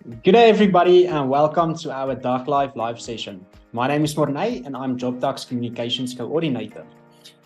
Good day, everybody, and welcome to our Dark Life live session. My name is Mornay, and I'm JobDuck's Communications Coordinator.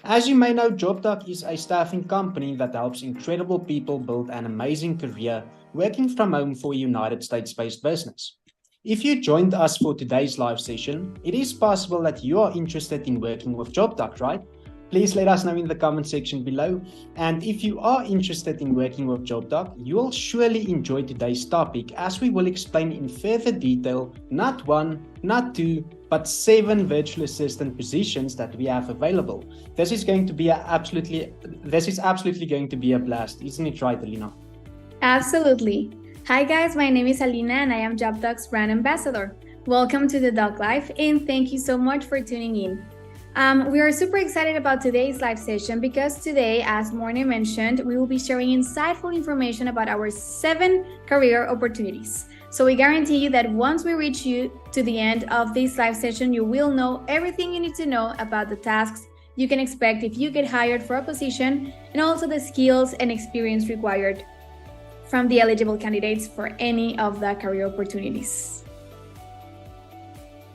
As you may know, JobDuck is a staffing company that helps incredible people build an amazing career working from home for a United States-based business. If you joined us for today's live session, it is possible that you are interested in working with JobDuck, right? Please let us know in the comment section below. And if you are interested in working with JobDuck, you will surely enjoy today's topic as we will explain in further detail not one, not two, but 7 virtual assistant positions that we have available. This is absolutely going to be a blast, isn't it right, Alina? Absolutely. Hi guys, my name is Alina and I am JobDuck's brand ambassador. Welcome to the Duck Life and thank you so much for tuning in. We are super excited about today's live session because today, as Mornay mentioned, we will be sharing insightful information about our 7 career opportunities. So we guarantee you that once we reach you to the end of this live session, you will know everything you need to know about the tasks you can expect if you get hired for a position and also the skills and experience required from the eligible candidates for any of the career opportunities.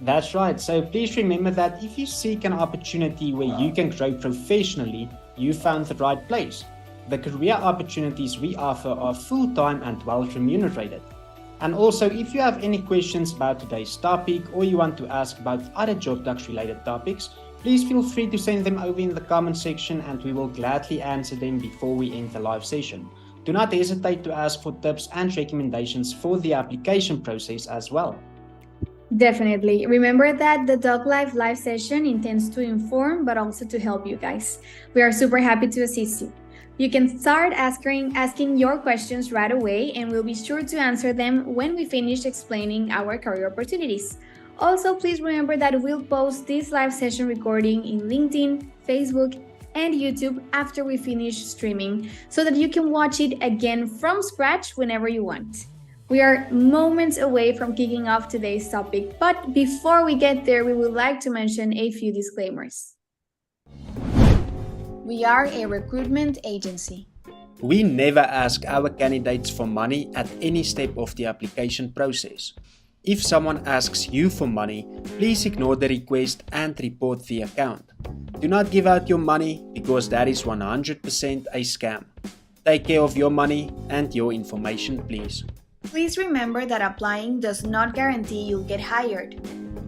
That's right. So please remember that if you seek an opportunity where you can grow professionally, you found the right place. The career opportunities we offer are full-time and well remunerated. And also, if you have any questions about today's topic or you want to ask about other JobDuck related topics, please feel free to send them over in the comment section and we will gladly answer them before we end the live session. Do not hesitate to ask for tips and recommendations for the application process as well. Definitely. Remember that the Dog Life live session intends to inform but also to help you guys. We are super happy to assist you. You can start asking your questions right away and we'll be sure to answer them when we finish explaining our career opportunities. Also, please remember that we'll post this live session recording in LinkedIn, Facebook, and YouTube after we finish streaming so that you can watch it again from scratch whenever you want. We are moments away from kicking off today's topic, but before we get there, we would like to mention a few disclaimers. We are a recruitment agency. We never ask our candidates for money at any step of the application process. If someone asks you for money, please ignore the request and report the account. Do not give out your money because that is 100% a scam. Take care of your money and your information, please. Please remember that applying does not guarantee you'll get hired.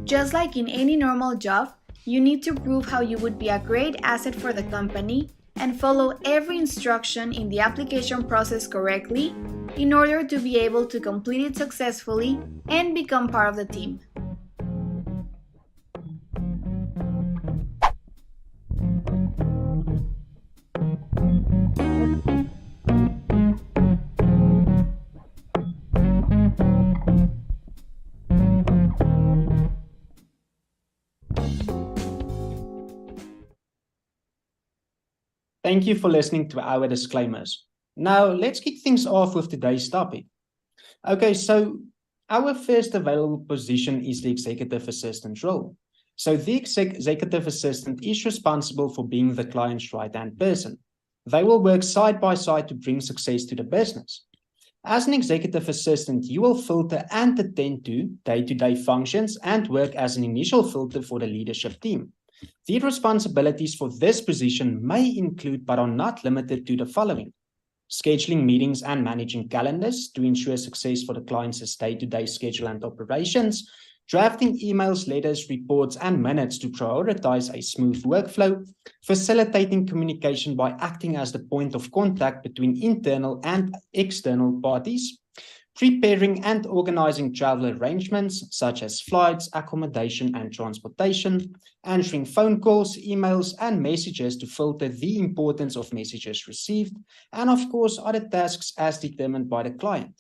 Just like in any normal job, you need to prove how you would be a great asset for the company and follow every instruction in the application process correctly in order to be able to complete it successfully and become part of the team. Thank you for listening to our disclaimers. Now, let's kick things off with today's topic. Okay, so our first available position is the executive assistant role. So the executive assistant is responsible for being the client's right-hand person. They will work side by side to bring success to the business. As an executive assistant, you will filter and attend to day-to-day functions and work as an initial filter for the leadership team. The responsibilities for this position may include, but are not limited to, the following: scheduling meetings and managing calendars to ensure success for the client's day-to-day schedule and operations, drafting emails, letters, reports, and minutes to prioritize a smooth workflow, facilitating communication by acting as the point of contact between internal and external parties, preparing and organizing travel arrangements such as flights, accommodation, and transportation, answering phone calls, emails, and messages to filter the importance of messages received, and of course, other tasks as determined by the client.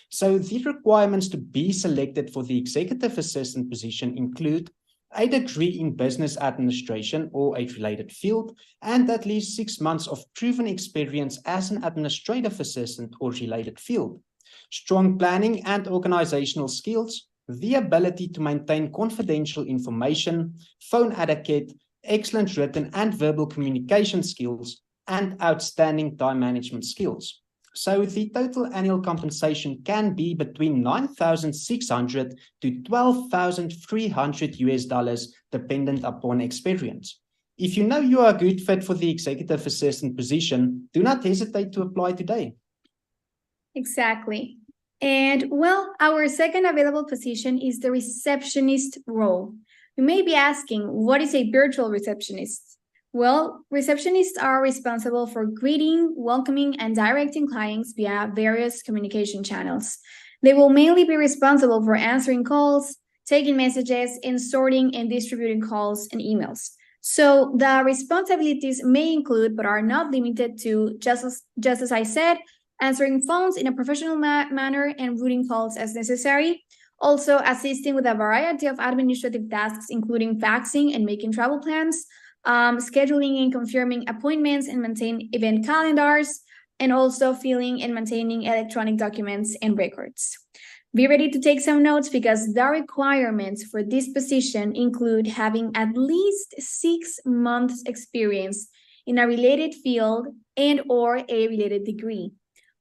So the requirements to be selected for the executive assistant position include a degree in business administration or a related field, and at least 6 months of proven experience as an administrative assistant or related field, strong planning and organizational skills, the ability to maintain confidential information, phone etiquette, excellent written and verbal communication skills, and outstanding time management skills. So the total annual compensation can be between $9,600 to $12,300 US, dependent upon experience. If you know you are a good fit for the executive assistant position, do not hesitate to apply today. Exactly. And well, our second available position is the receptionist role. You may be asking, what is a virtual receptionist? Well, receptionists are responsible for greeting, welcoming, and directing clients via various communication channels. They will mainly be responsible for answering calls, taking messages, and sorting and distributing calls and emails. So the responsibilities may include, but are not limited to, just as I said, answering phones in a professional manner and routing calls as necessary. Also, assisting with a variety of administrative tasks, including faxing and making travel plans, scheduling and confirming appointments and maintain event calendars, and also filling and maintaining electronic documents and records. Be ready to take some notes because the requirements for this position include having at least 6 months experience in a related field and or a related degree.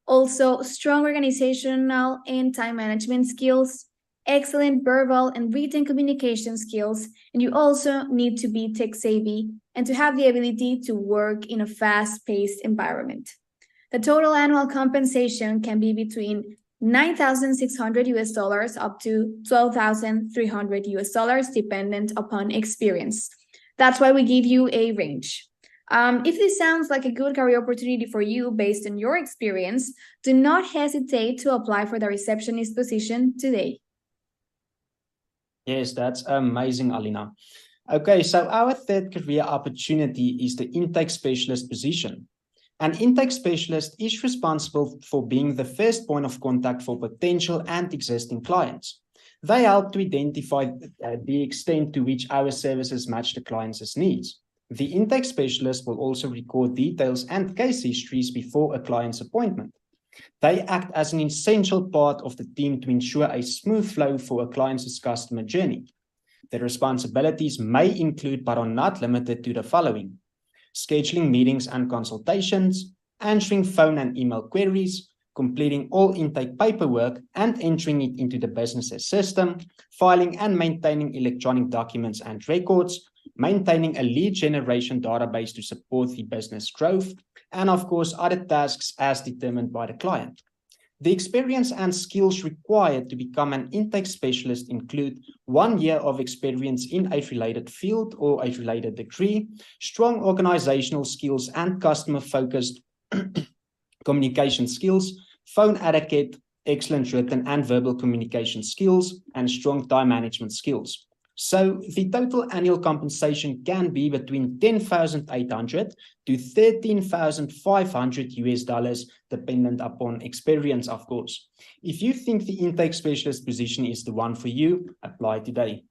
Also, strong organizational and time management skills, excellent verbal and written communication skills, and you also need to be tech savvy and to have the ability to work in a fast-paced environment. The total annual compensation can be between $9,600 US up to $12,300 US, dependent upon experience. That's why we give you a range. If this sounds like a good career opportunity for you based on your experience, do not hesitate to apply for the receptionist position today. Yes, that's amazing, Alina. Okay, so our third career opportunity is the intake specialist position. An intake specialist is responsible for being the first point of contact for potential and existing clients. They help to identify the extent to which our services match the client's needs. The intake specialist will also record details and case histories before a client's appointment. They act as an essential part of the team to ensure a smooth flow for a client's customer journey. Their responsibilities may include, but are not limited to, the following: scheduling meetings and consultations, answering phone and email queries, completing all intake paperwork and entering it into the business's system, filing and maintaining electronic documents and records, maintaining a lead generation database to support the business growth, and of course, other tasks as determined by the client. The experience and skills required to become an intake specialist include 1 year of experience in a related field or a related degree, strong organizational skills and customer-focused communication skills, phone etiquette, excellent written and verbal communication skills, and strong time management skills. So the total annual compensation can be between $10,800 to $13,500 US, dependent upon experience, of course. If you think the intake specialist position is the one for you, apply today.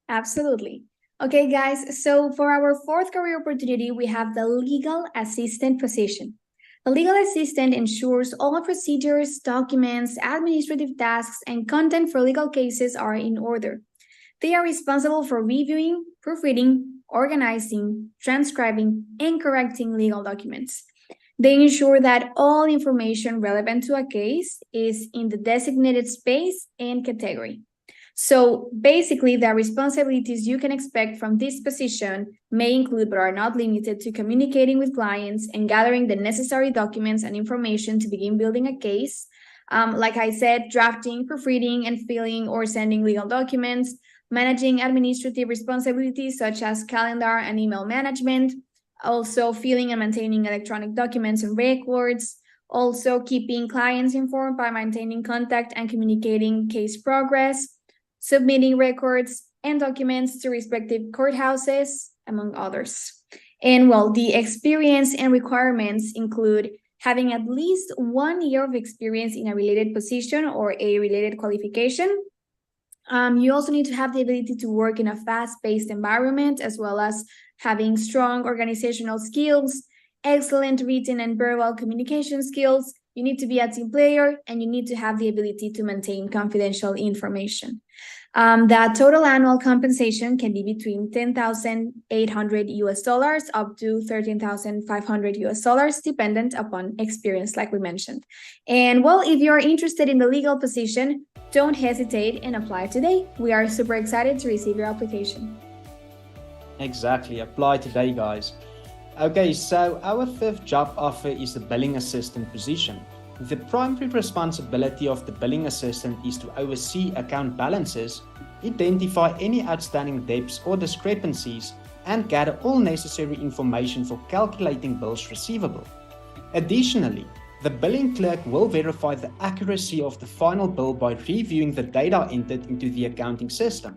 Absolutely. Okay, guys, so for our fourth career opportunity, we have the legal assistant position. The legal assistant ensures all procedures, documents, administrative tasks, and content for legal cases are in order. They are responsible for reviewing, proofreading, organizing, transcribing, and correcting legal documents. They ensure that all information relevant to a case is in the designated space and category. So basically, the responsibilities you can expect from this position may include, but are not limited to, communicating with clients and gathering the necessary documents and information to begin building a case. Like I said, drafting, proofreading, and filling or sending legal documents, managing administrative responsibilities such as calendar and email management, also filling and maintaining electronic documents and records, also keeping clients informed by maintaining contact and communicating case progress, submitting records and documents to respective courthouses, among others. And well, the experience and requirements include having at least 1 year of experience in a related position or a related qualification. You also need to have the ability to work in a fast-paced environment, as well as having strong organizational skills, excellent written and verbal communication skills, you need to be a team player, and you need to have the ability to maintain confidential information. The total annual compensation can be between $10,800 up to $13,500, dependent upon experience, like we mentioned. And well, if you're interested in the legal position, don't hesitate and apply today. We are super excited to receive your application. Exactly, apply today, guys. Okay, so our fifth job offer is the billing assistant position. The primary responsibility of the billing assistant is to oversee account balances, identify any outstanding debts or discrepancies, and gather all necessary information for calculating bills receivable. Additionally, the billing clerk will verify the accuracy of the final bill by reviewing the data entered into the accounting system.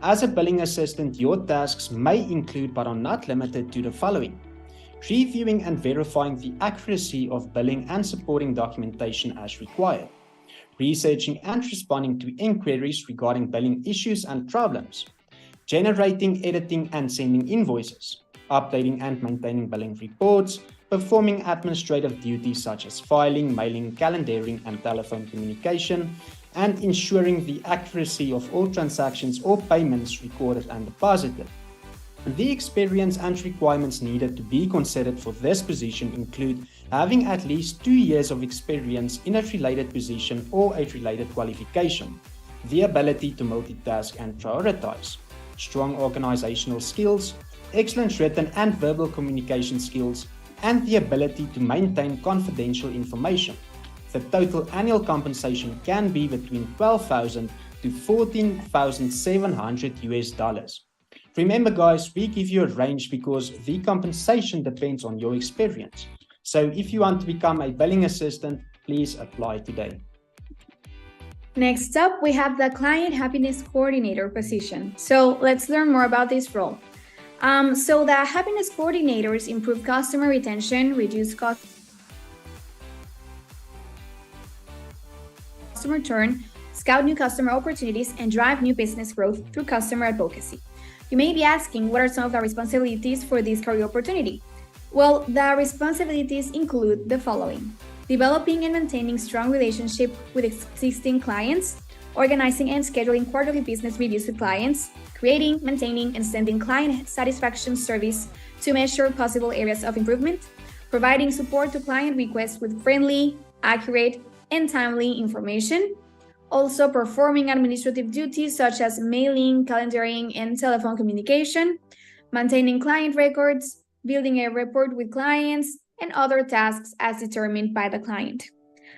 As a billing assistant, your tasks may include but are not limited to the following: reviewing and verifying the accuracy of billing and supporting documentation as required, researching and responding to inquiries regarding billing issues and problems, generating, editing, and sending invoices, updating and maintaining billing reports, performing administrative duties such as filing, mailing, calendaring, and telephone communication, and ensuring the accuracy of all transactions or payments recorded and deposited. The experience and requirements needed to be considered for this position include having at least 2 years of experience in a related position or a related qualification, the ability to multitask and prioritize, strong organizational skills, excellent written and verbal communication skills, and the ability to maintain confidential information. The total annual compensation can be between $12,000 to $14,700. Remember, guys, we give you a range because the compensation depends on your experience. So if you want to become a billing assistant, please apply today. Next up, we have the Client Happiness Coordinator position. So let's learn more about this role. So the happiness coordinators improve customer retention, reduce customer churn, scout new customer opportunities, and drive new business growth through customer advocacy. You may be asking, what are some of the responsibilities for this career opportunity? Well, the responsibilities include the following: developing and maintaining strong relationships with existing clients, organizing and scheduling quarterly business reviews with clients, creating, maintaining, and sending client satisfaction surveys to measure possible areas of improvement, providing support to client requests with friendly, accurate, and timely information, also performing administrative duties such as mailing, calendaring, and telephone communication, maintaining client records, building a rapport with clients, and other tasks as determined by the client.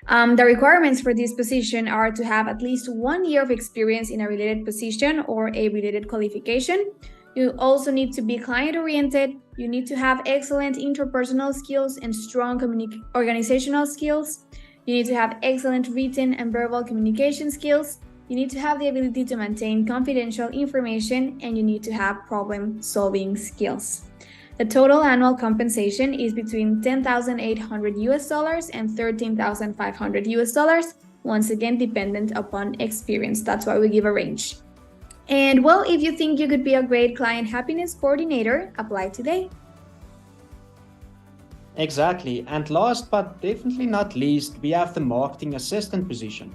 The requirements for this position are to have at least 1 year of experience in a related position or a related qualification. You also need to be client-oriented. You need to have excellent interpersonal skills and strong organizational skills. You need to have excellent written and verbal communication skills. You need to have the ability to maintain confidential information, and you need to have problem-solving skills. The total annual compensation is between $10,800 and $13,500, once again dependent upon experience. That's why we give a range. And well, if you think you could be a great client happiness coordinator, apply today. Exactly, and last but definitely not least, we have the marketing assistant position.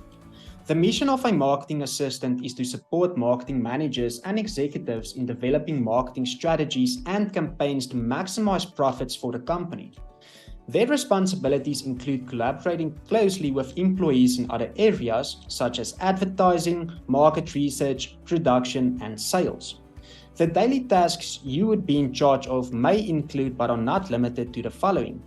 The mission of a marketing assistant is to support marketing managers and executives in developing marketing strategies and campaigns to maximize profits for the company. Their responsibilities include collaborating closely with employees in other areas such as advertising, market research, production, and sales. The daily tasks you would be in charge of may include but are not limited to the following: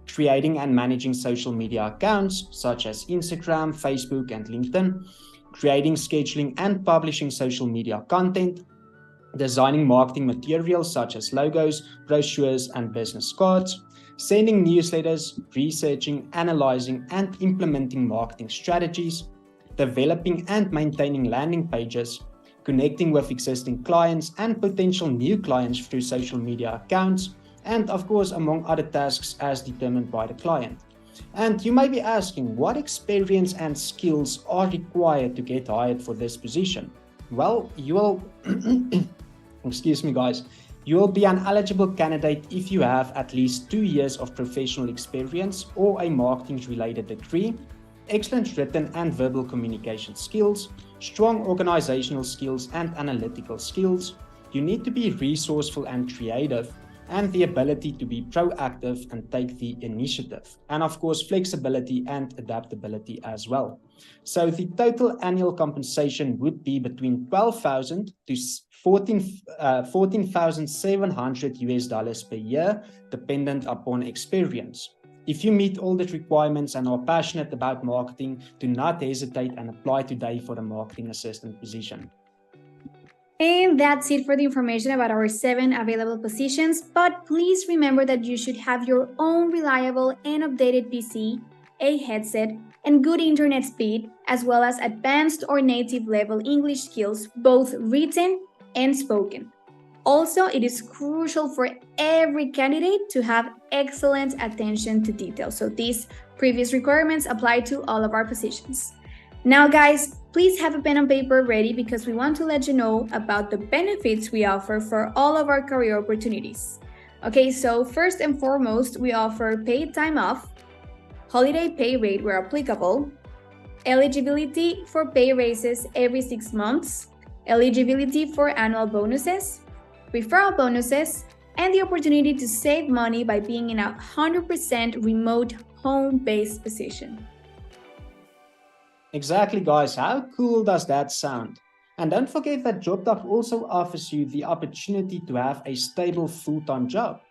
creating and managing social media accounts such as Instagram, Facebook, and LinkedIn, creating, scheduling, and publishing social media content, designing marketing materials such as logos, brochures, and business cards, sending newsletters, researching, analyzing, and implementing marketing strategies, developing and maintaining landing pages, connecting with existing clients and potential new clients through social media accounts, and of course, among other tasks as determined by the client. And you may be asking, what experience and skills are required to get hired for this position? Well, you will, excuse me guys, You will be an eligible candidate if you have at least 2 years of professional experience or a marketing-related degree, excellent written and verbal communication skills, strong organizational skills and analytical skills. You need to be resourceful and creative, and the ability to be proactive and take the initiative. And of course, flexibility and adaptability as well. So the total annual compensation would be between 12,000 to 14,700 US dollars per year, dependent upon experience. If you meet all the requirements and are passionate about marketing, do not hesitate and apply today for the marketing assistant position. And that's it for the information about our 7 available positions, but please remember that you should have your own reliable and updated PC, a headset, and good internet speed, as well as advanced or native level English skills, both written and spoken. Also, it is crucial for every candidate to have excellent attention to detail. So these previous requirements apply to all of our positions. Now, guys, please have a pen and paper ready because we want to let you know about the benefits we offer for all of our career opportunities. Okay, so first and foremost, we offer paid time off, holiday pay rate where applicable, eligibility for pay raises every 6 months, eligibility for annual bonuses, referral bonuses, and the opportunity to save money by being in a 100% remote home-based position. Exactly, guys. How cool does that sound? And don't forget that JobDoc also offers you the opportunity to have a stable full-time job,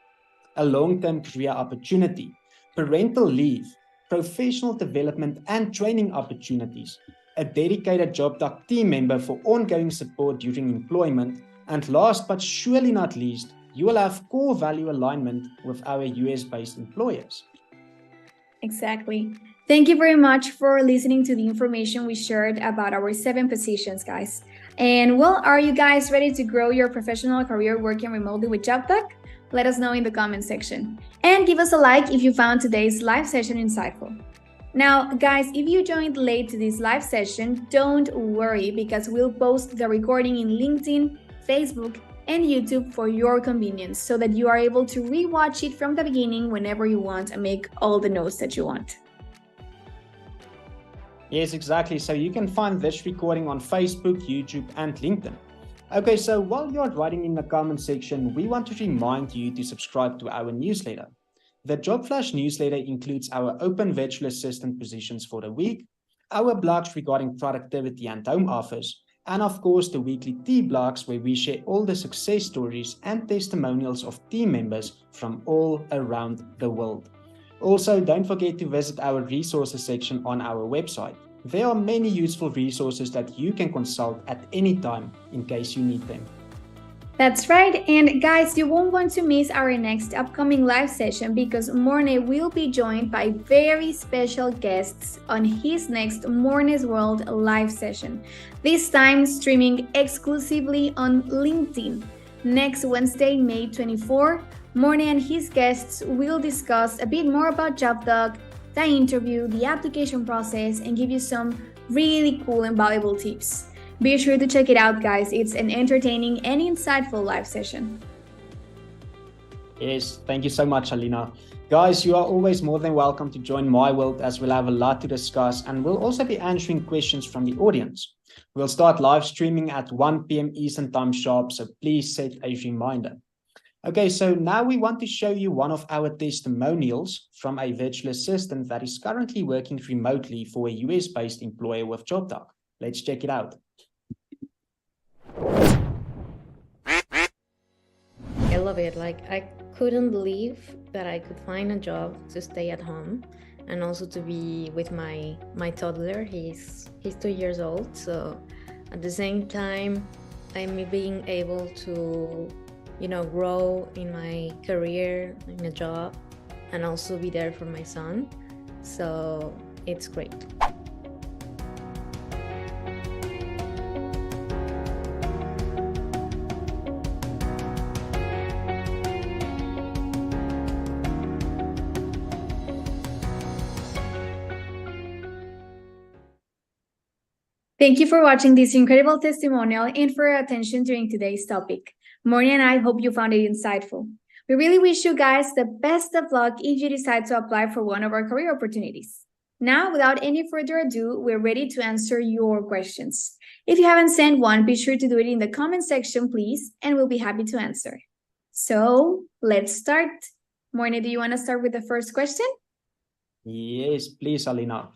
a long-term career opportunity, parental leave, professional development and training opportunities, a dedicated JobDoc team member for ongoing support during employment, and last but surely not least, you will have core value alignment with our US-based employers. Exactly. Thank you very much for listening to the information we shared about our 7 positions, guys. And well, are you guys ready to grow your professional career working remotely with JobDoc? Let us know in the comment section. And give us a like if you found today's live session insightful. Now, guys, if you joined late to this live session, don't worry because we'll post the recording in LinkedIn, Facebook, and YouTube for your convenience so that you are able to rewatch it from the beginning whenever you want and make all the notes that you want. Yes, exactly. So you can find this recording on Facebook, YouTube, and LinkedIn. Okay, so while you're writing in the comment section, we want to remind you to subscribe to our newsletter. The Job Flash newsletter includes our open virtual assistant positions for the week, our blogs regarding productivity and home office, and of course the weekly tea blogs where we share all the success stories and testimonials of team members from all around the world. Also, don't forget to visit our resources section on our website. There are many useful resources that you can consult at any time in case you need them. That's right, and guys, you won't want to miss our next upcoming live session because Morne will be joined by very special guests on his next Morne's World live session, this time streaming exclusively on LinkedIn. Next Wednesday, May 24, Morne and his guests will discuss a bit more about JobDoc, the interview, the application process, and give you some really cool and valuable tips. Be sure to check it out, guys. It's an entertaining and insightful live session. Yes, thank you so much, Alina. Guys, you are always more than welcome to join my world as we'll have a lot to discuss and we'll also be answering questions from the audience. We'll start live streaming at 1 p.m. Eastern Time sharp, so please set a reminder. Okay, so now we want to show you one of our testimonials from a virtual assistant that is currently working remotely for a US-based employer with JobDoc. Let's check it out. I love it. Like, I couldn't believe that I could find a job to stay at home and also to be with my toddler. He's 2 years old, so at the same time I'm being able to grow in my career, in a job, and also be there for my son. So it's great. Thank you for watching this incredible testimonial and for your attention during today's topic. Morning and I hope you found it insightful. We really wish you guys the best of luck if you decide to apply for one of our career opportunities. Now, without any further ado, we're ready to answer your questions. If you haven't sent one, be sure to do it in the comment section, please, and we'll be happy to answer. So let's start. Morning, do you want to start with the first question? Yes, please, Alina.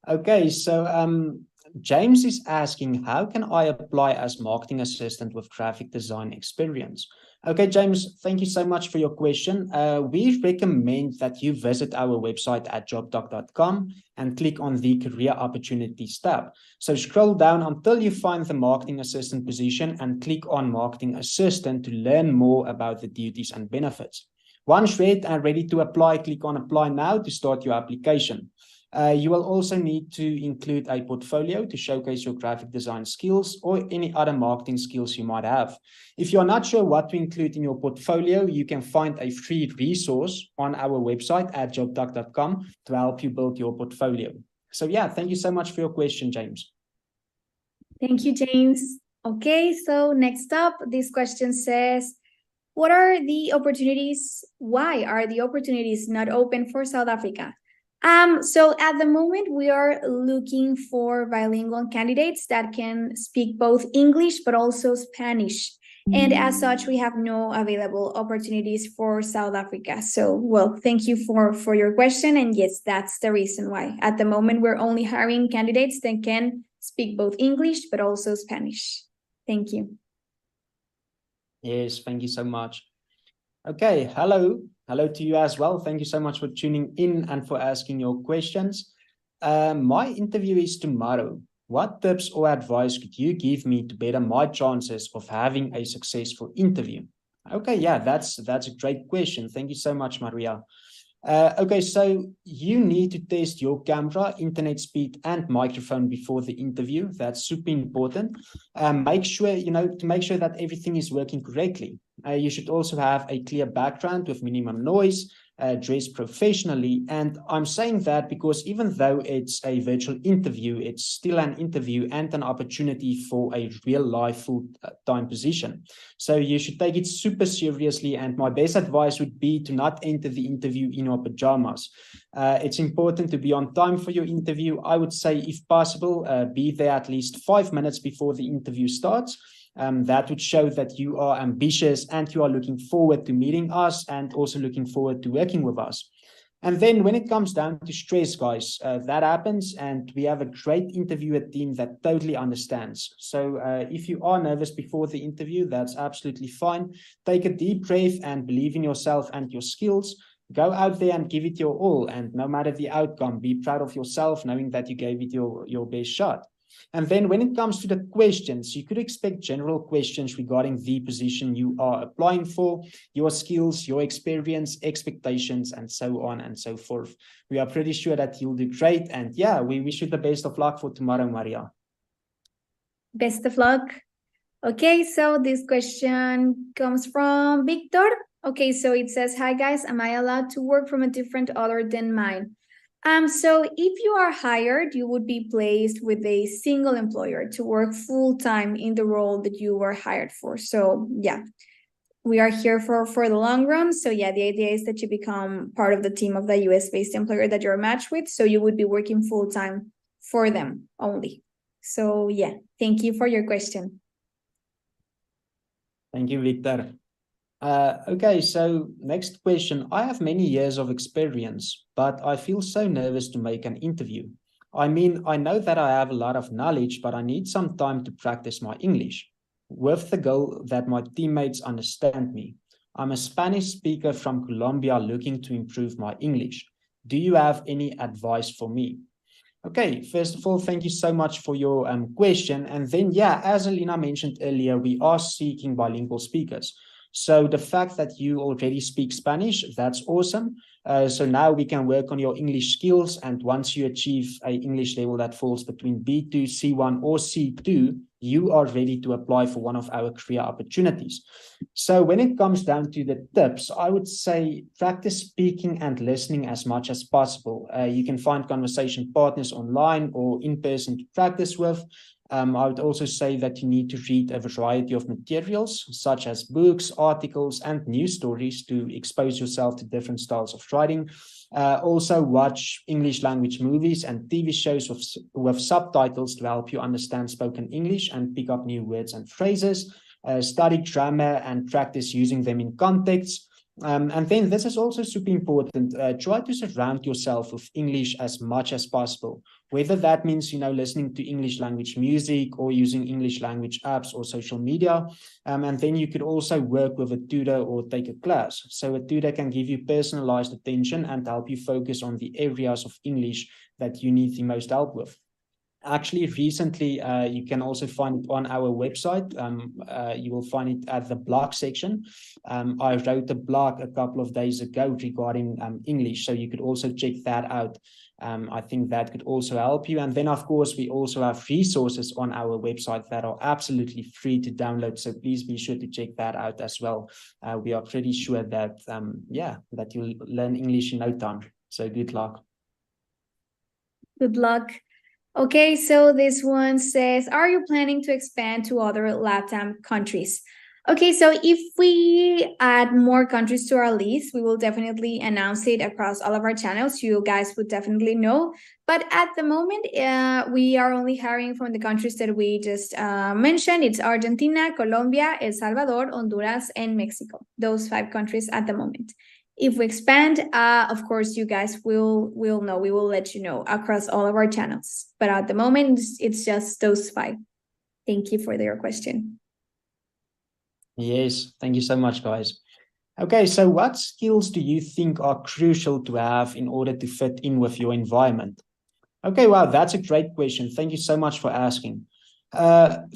Okay, so James is asking, how can I apply as marketing assistant with graphic design experience? Okay, James, thank you so much for your question. We recommend that you visit our website at jobdoc.com and click on the career opportunities tab. So scroll down until you find the marketing assistant position and click on marketing assistant to learn more about the duties and benefits. Once read and ready to apply, click on apply now to start your application. You will also need to include a portfolio to showcase your graphic design skills or any other marketing skills you might have. If you're not sure what to include in your portfolio, you can find a free resource on our website at jobdoc.com to help you build your portfolio. So yeah, thank you so much for your question, James. Thank you, James. Okay, so next up, this question says, what are the opportunities? Why are the opportunities not open for South Africa? So at the moment, we are looking for bilingual candidates that can speak both English but also Spanish. And as such, we have no available opportunities for South Africa. So, well, thank you for your question. And yes, that's the reason why. At the moment, we're only hiring candidates that can speak both English but also Spanish. Thank you. Yes, thank you so much. Okay, hello to you as well. Thank you so much for tuning in and for asking your questions. My interview is tomorrow. What tips or advice could you give me to better my chances of having a successful interview? Okay, yeah, that's a great question. Thank you so much, Maria. Okay, so you need to test your camera, internet speed, and microphone before the interview. That's super important. Make sure, to make sure that everything is working correctly. You should also have a clear background with minimum noise, dress professionally. And I'm saying that because even though it's a virtual interview, it's still an interview and an opportunity for a real life full-time position. So you should take it super seriously. And my best advice would be to not enter the interview in your pajamas. It's important to be on time for your interview. I would say, if possible, be there at least 5 minutes before the interview starts. That would show that you are ambitious and you are looking forward to meeting us and also looking forward to working with us. And then when it comes down to stress, guys, that happens, and we have a great interviewer team that totally understands. So if you are nervous before the interview, that's absolutely fine. Take a deep breath and believe in yourself and your skills. Go out there and give it your all. And no matter the outcome, be proud of yourself, knowing that you gave it your best shot. And then when it comes to the questions, you could expect general questions regarding the position you are applying for, your skills, your experience, expectations, and so on and so forth. We are pretty sure that you'll do great. And yeah, we wish you the best of luck for tomorrow, Maria. Best of luck. Okay, so this question comes from Victor. Okay, so it says, hi guys, am I allowed to work from a different other than mine? So if you are hired, you would be placed with a single employer to work full-time in the role that you were hired for. So yeah, we are here for the long run. So yeah, the idea is that you become part of the team of the US-based employer that you're matched with. So you would be working full-time for them only. So yeah, thank you for your question. Thank you, Victor. Okay, so next question. I have many years of experience, but I feel so nervous to make an interview. I mean, I know that I have a lot of knowledge, but I need some time to practice my English, with the goal that my teammates understand me. I'm a Spanish speaker from Colombia looking to improve my English. Do you have any advice for me? Okay, first of all, thank you so much for your question. And then, yeah, as Alina mentioned earlier, we are seeking bilingual speakers. So the fact that you already speak Spanish, that's awesome. So now we can work on your English skills, and once you achieve an English level that falls between B2, C1 or C2, you are ready to apply for one of our career opportunities. So when it comes down to the tips, I would say practice speaking and listening as much as possible. You can find conversation partners online or in person to practice with. I would also say that you need to read a variety of materials, such as books, articles, and news stories to expose yourself to different styles of writing. Also watch English language movies and TV shows with subtitles to help you understand spoken English and pick up new words and phrases. Study grammar and practice using them in context. And then this is also super important. Try to surround yourself with English as much as possible, whether that means, listening to English language music or using English language apps or social media. And then you could also work with a tutor or take a class. So a tutor can give you personalized attention and help you focus on the areas of English that you need the most help with. Actually, recently, you can also find it on our website. You will find it at the blog section. I wrote a blog a couple of days ago regarding English, so you could also check that out. I think that could also help you. And then, of course, we also have resources on our website that are absolutely free to download. So please be sure to check that out as well. We are pretty sure that, that you'll learn English in no time. So good luck. Good luck. Okay, so this one says, are you planning to expand to other LATAM countries? Okay, so if we add more countries to our list, we will definitely announce it across all of our channels. You guys would definitely know. But at the moment, we are only hiring from the countries that we just mentioned. It's Argentina, Colombia, El Salvador, Honduras, and Mexico. Those 5 countries at the moment. If we expand, of course, you guys will know. We will let you know across all of our channels. But at the moment, it's just those 5. Thank you for your question. Yes, thank you so much, guys. Okay, so what skills do you think are crucial to have in order to fit in with your environment? Okay, wow, that's a great question. Thank you so much for asking.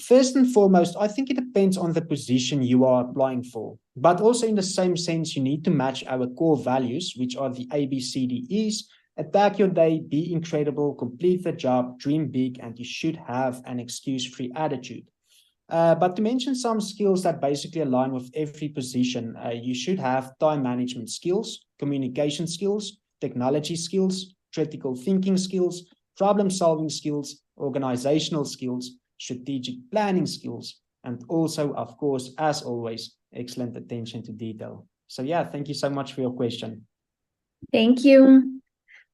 First and foremost, I think it depends on the position you are applying for. But also in the same sense, you need to match our core values, which are the ABCDEs. Attack your day, be incredible, complete the job, dream big, and you should have an excuse-free attitude. But to mention some skills that basically align with every position, you should have time management skills, communication skills, technology skills, critical thinking skills, problem-solving skills, organizational skills, strategic planning skills, and also, of course, as always, excellent attention to detail. So yeah, thank you so much for your question. Thank you.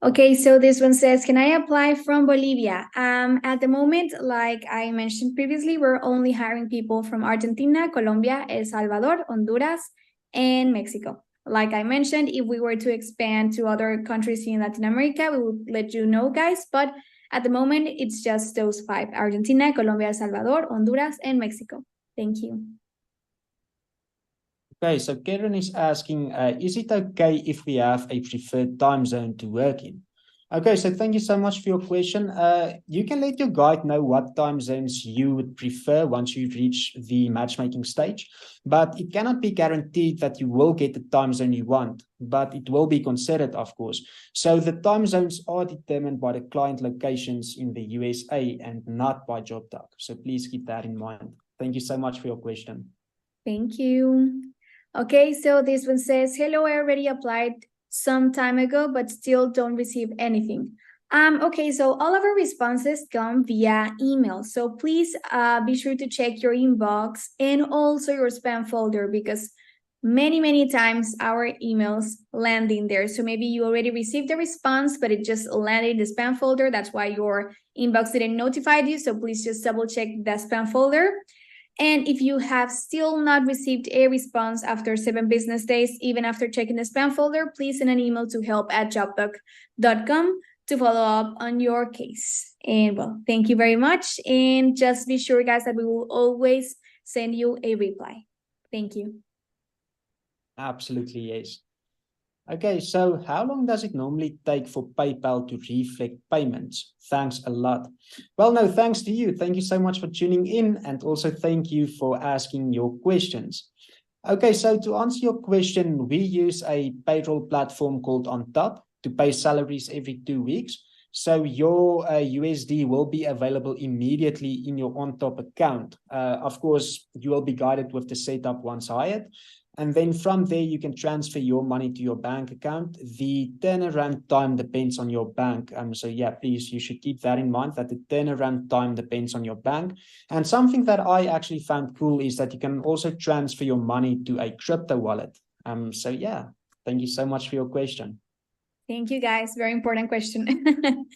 Okay, so this one says, can I apply from Bolivia? At the moment, like I mentioned previously, we're only hiring people from Argentina, Colombia, El Salvador, Honduras, and Mexico. Like I mentioned, if we were to expand to other countries in Latin America, we would let you know, guys. But at the moment, it's just those 5, Argentina, Colombia, El Salvador, Honduras, and Mexico. Thank you. Okay, so Karen is asking, is it okay if we have a preferred time zone to work in? Okay, so thank you so much for your question. You can let your guide know what time zones you would prefer once you reach the matchmaking stage, but it cannot be guaranteed that you will get the time zone you want, but it will be considered, of course. So the time zones are determined by the client locations in the USA and not by JobDoc. So please keep that in mind. Thank you so much for your question. Thank you. Okay, so this one says, hello, I already applied some time ago, but still don't receive anything. Okay, so all of our responses come via email. So please be sure to check your inbox and also your spam folder, because many times our emails land in there. So maybe you already received the response, but it just landed in the spam folder. That's why your inbox didn't notify you. So please just double check the spam folder. And if you have still not received a response after 7 business days, even after checking the spam folder, please send an email to help@jobdoc.com to follow up on your case. And well, thank you very much. And just be sure, guys, that we will always send you a reply. Thank you. Absolutely, yes. Okay, so how long does it normally take for PayPal to reflect payments? Thanks a lot. Well, no, thanks to you. Thank you so much for tuning in, and also thank you for asking your questions. Okay, so to answer your question, we use a payroll platform called OnTop to pay salaries every 2 weeks. So your USD will be available immediately in your OnTop account. Of course, you will be guided with the setup once hired. And then from there, you can transfer your money to your bank account. The turnaround time depends on your bank. So yeah, please, you should keep that in mind, that the turnaround time depends on your bank. And something that I actually found cool is that you can also transfer your money to a crypto wallet. So yeah, thank you so much for your question. Thank you, guys. Very important question.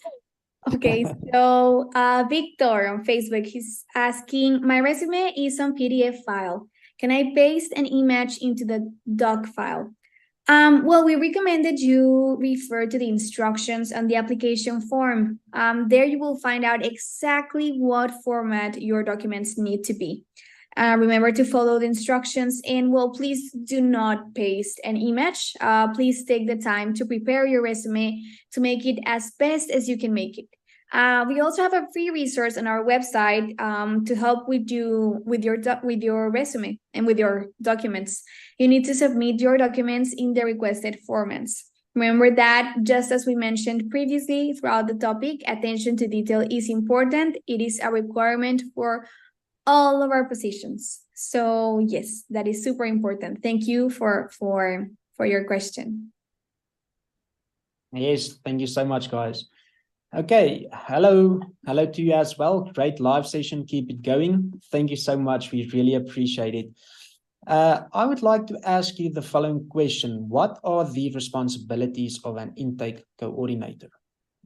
Okay, so Victor on Facebook, he's asking, my resume is on PDF file. Can I paste an image into the doc file? Well, we recommended you refer to the instructions on the application form. There you will find out exactly what format your documents need to be. Remember to follow the instructions, and well, please do not paste an image. Please take the time to prepare your resume to make it as best as you can make it. We also have a free resource on our website to help with your resume and with your documents. You need to submit your documents in the requested formats. Remember that, just as we mentioned previously throughout the topic, attention to detail is important. It is a requirement for all of our positions. So yes, that is super important. Thank you for your question. Yes, thank you so much, guys. Okay, hello to you as well. Great live session. Keep it going. Thank you so much. We really appreciate it. I would like to ask you the following question. What are the responsibilities of an intake coordinator?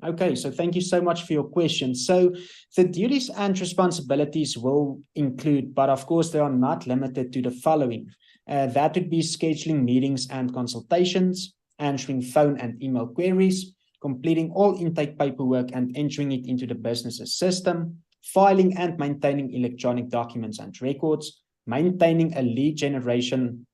Okay, so thank you so much for your question. So the duties and responsibilities will include, but of course they are not limited to the following. That would be scheduling meetings and consultations, answering phone and email queries, completing all intake paperwork and entering it into the business's system, filing and maintaining electronic documents and records, maintaining a lead generation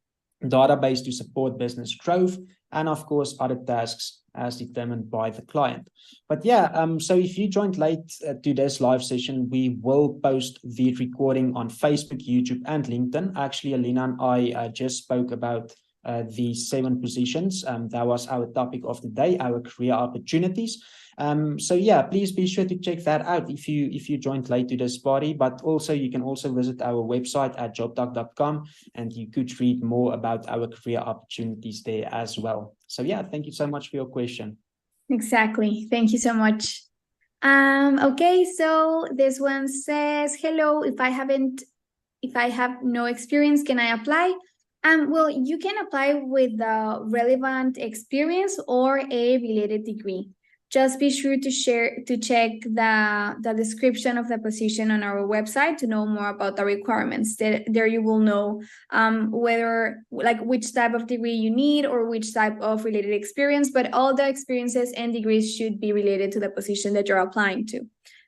database to support business growth, and of course other tasks as determined by the client. But yeah, so if you joined late to this live session, we will post the recording on Facebook, YouTube, and LinkedIn. Actually, Alina and I just spoke about the 7 positions. That was our topic of the day, our career opportunities. So yeah, please be sure to check that out if you joined late to this party. But also you can also visit our website at jobdoc.com, and you could read more about our career opportunities there as well. So yeah, thank you so much for your question. Exactly. Thank you so much. Okay, so this one says, hello, if I have no experience, can I apply? Well, you can apply with the relevant experience or a related degree. Just be sure to check the description of the position on our website to know more about the requirements. There you will know whether, like, which type of degree you need or which type of related experience, but all the experiences and degrees should be related to the position that you're applying to.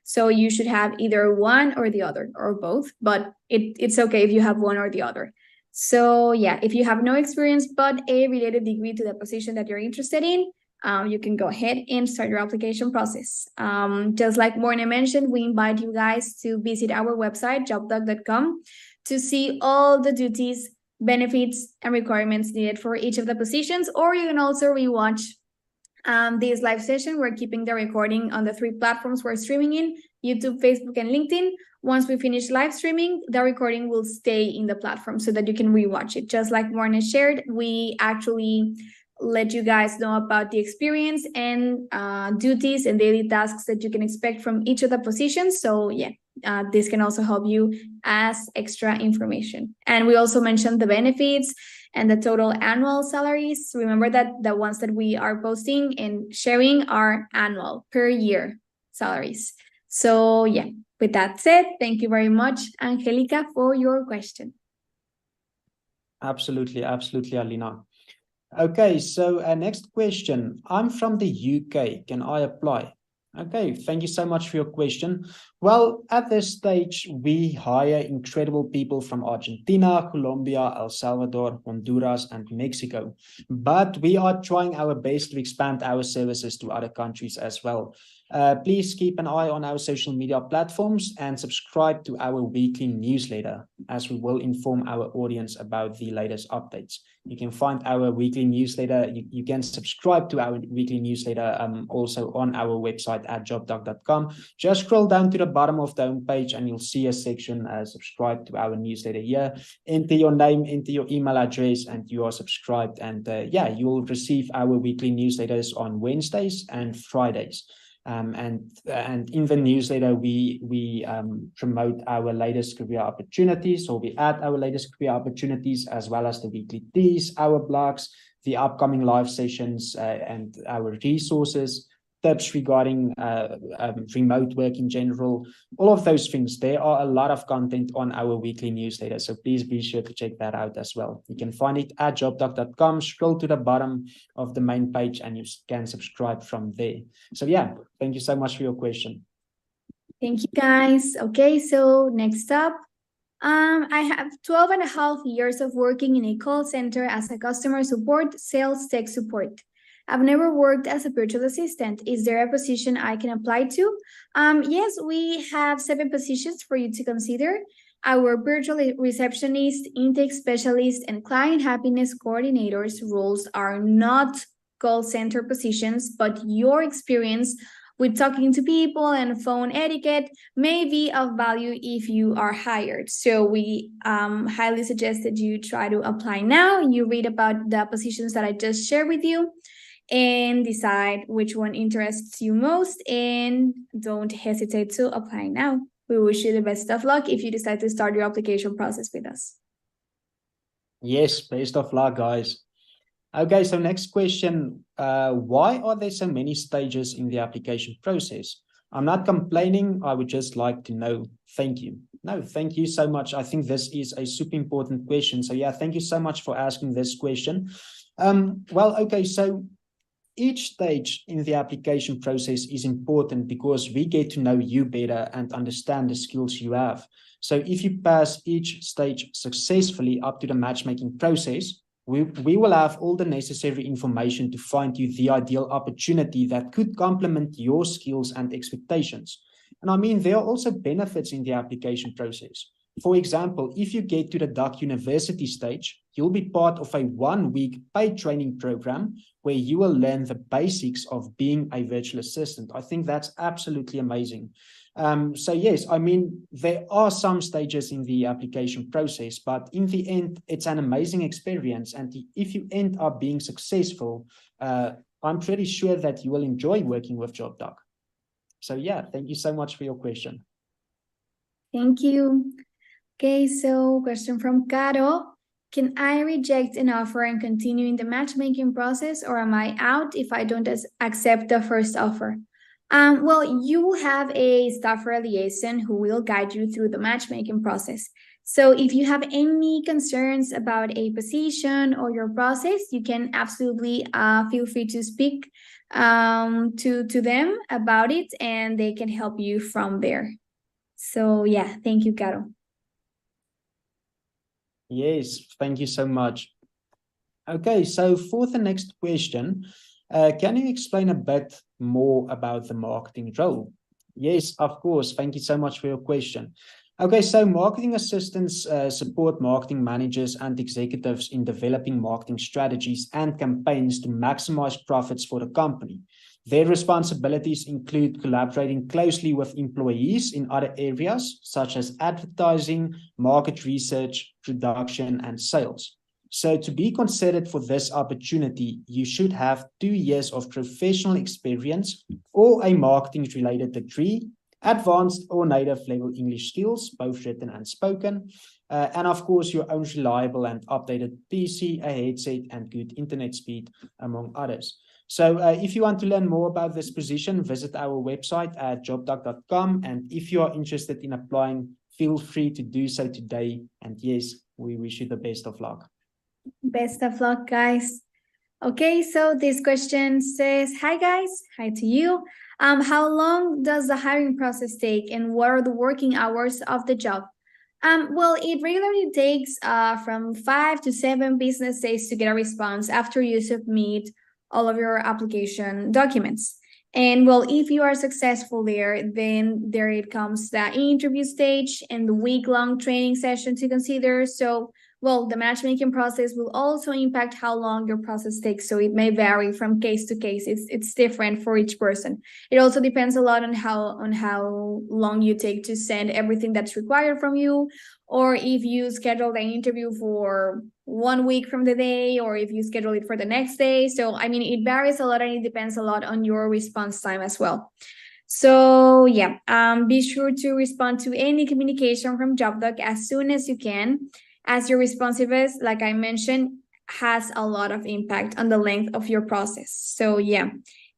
So you should have either one or the other, or both, but it's okay if you have one or the other. So yeah, if you have no experience but a related degree to the position that you're interested in, you can go ahead and start your application process. Just like Morne mentioned, we invite you guys to visit our website, jobdoc.com, to see all the duties, benefits, and requirements needed for each of the positions, or you can also rewatch this live session. We're keeping the recording on the 3 platforms we're streaming in: YouTube, Facebook, and LinkedIn. Once we finish live streaming, the recording will stay in the platform so that you can rewatch it. Just like Morne shared, we actually let you guys know about the experience and duties and daily tasks that you can expect from each of the positions. So yeah, this can also help you as extra information. And we also mentioned the benefits and the total annual salaries. Remember that the ones that we are posting and sharing are annual, per year salaries. So yeah, with that said, thank you very much, Angelica, for your question. Absolutely, Alina. Okay, so next question. I'm from the UK. Can I apply? Okay, thank you so much for your question. Well, at this stage, we hire incredible people from Argentina, Colombia, El Salvador, Honduras, and Mexico. But we are trying our best to expand our services to other countries as well. Please keep an eye on our social media platforms and subscribe to our weekly newsletter, as we will inform our audience about the latest updates. You can find our weekly newsletter. You can subscribe to our weekly newsletter also on our website at jobdoc.com. Just scroll down to the bottom of the homepage and you'll see a section subscribe to our newsletter here. Enter your name, enter your email address, and you are subscribed. And yeah, you will receive our weekly newsletters on Wednesdays and Fridays. And in the newsletter, we promote our latest career opportunities, or we add our latest career opportunities, as well as the weekly teas, our blogs, the upcoming live sessions, and our resources, tips regarding remote work in general, all of those things. There are a lot of content on our weekly newsletter, so please be sure to check that out as well. You can find it at jobdoc.com. Scroll to the bottom of the main page and you can subscribe from there. So yeah, thank you so much for your question. Thank you, guys. Okay, so next up, I have 12 and a half years of working in a call center as a customer support, sales tech support. I've never worked as a virtual assistant. Is there a position I can apply to? Yes, we have 7 positions for you to consider. Our virtual receptionist, intake specialist, and client happiness coordinators roles are not call center positions, but your experience with talking to people and phone etiquette may be of value if you are hired. So we highly suggest that you try to apply now. You read about the positions that I just shared with you and decide which one interests you most, and don't hesitate to apply now. We wish you the best of luck if you decide to start your application process with us. Yes, best of luck, guys. Okay, so next question. Why are there so many stages in the application process? I'm not complaining. I would just like to know. Thank you. No, thank you so much. I think this is a super important question. So yeah, thank you so much for asking this question. Well, okay, so each stage in the application process is important because we get to know you better and understand the skills you have. So if you pass each stage successfully up to the matchmaking process, we will have all the necessary information to find you the ideal opportunity that could complement your skills and expectations. And I mean, there are also benefits in the application process. For example, if you get to the Duck University stage, you'll be part of a 1-week paid training program where you will learn the basics of being a virtual assistant. I think that's absolutely amazing. So yes, I mean, there are some stages in the application process, but in the end, it's an amazing experience. And if you end up being successful, I'm pretty sure that you will enjoy working with JobDoc. So yeah, thank you so much for your question. Thank you. Okay, so question from Caro. Can I reject an offer and continue in the matchmaking process, or am I out if I don't accept the first offer? Well, you will have a staffer liaison who will guide you through the matchmaking process. So if you have any concerns about a position or your process, you can absolutely feel free to speak to them about it, and they can help you from there. So yeah, thank you, Caro. Yes, thank you so much. Okay, so for the next question, can you explain a bit more about the marketing role? Yes, of course. Thank you so much for your question. Okay, so marketing assistants support marketing managers and executives in developing marketing strategies and campaigns to maximize profits for the company. Their responsibilities include collaborating closely with employees in other areas, such as advertising, market research, production, and sales. So to be considered for this opportunity, you should have 2 years of professional experience or a marketing-related degree, advanced or native level English skills, both written and spoken, and of course your own reliable and updated PC, a headset, and good internet speed, among others. So if you want to learn more about this position, visit our website at jobdoc.com. And if you are interested in applying, feel free to do so today. And yes, we wish you the best of luck. Best of luck, guys. Okay, so this question says, hi guys, hi to you. How long does the hiring process take and what are the working hours of the job? Well, it regularly takes from 5 to 7 business days to get a response after you submit all of your application documents. And well, if you are successful there, then there it comes the interview stage and the week-long training session to consider. So well, the matchmaking process will also impact how long your process takes. So it may vary from case to case. It's different for each person. It also depends a lot on how long you take to send everything that's required from you, or if you schedule the interview for 1 week from the day, or if you schedule it for the next day. So I mean, it varies a lot, and it depends a lot on your response time as well. So yeah, be sure to respond to any communication from JobDoc as soon as you can, as your responsiveness, like I mentioned, has a lot of impact on the length of your process. So yeah.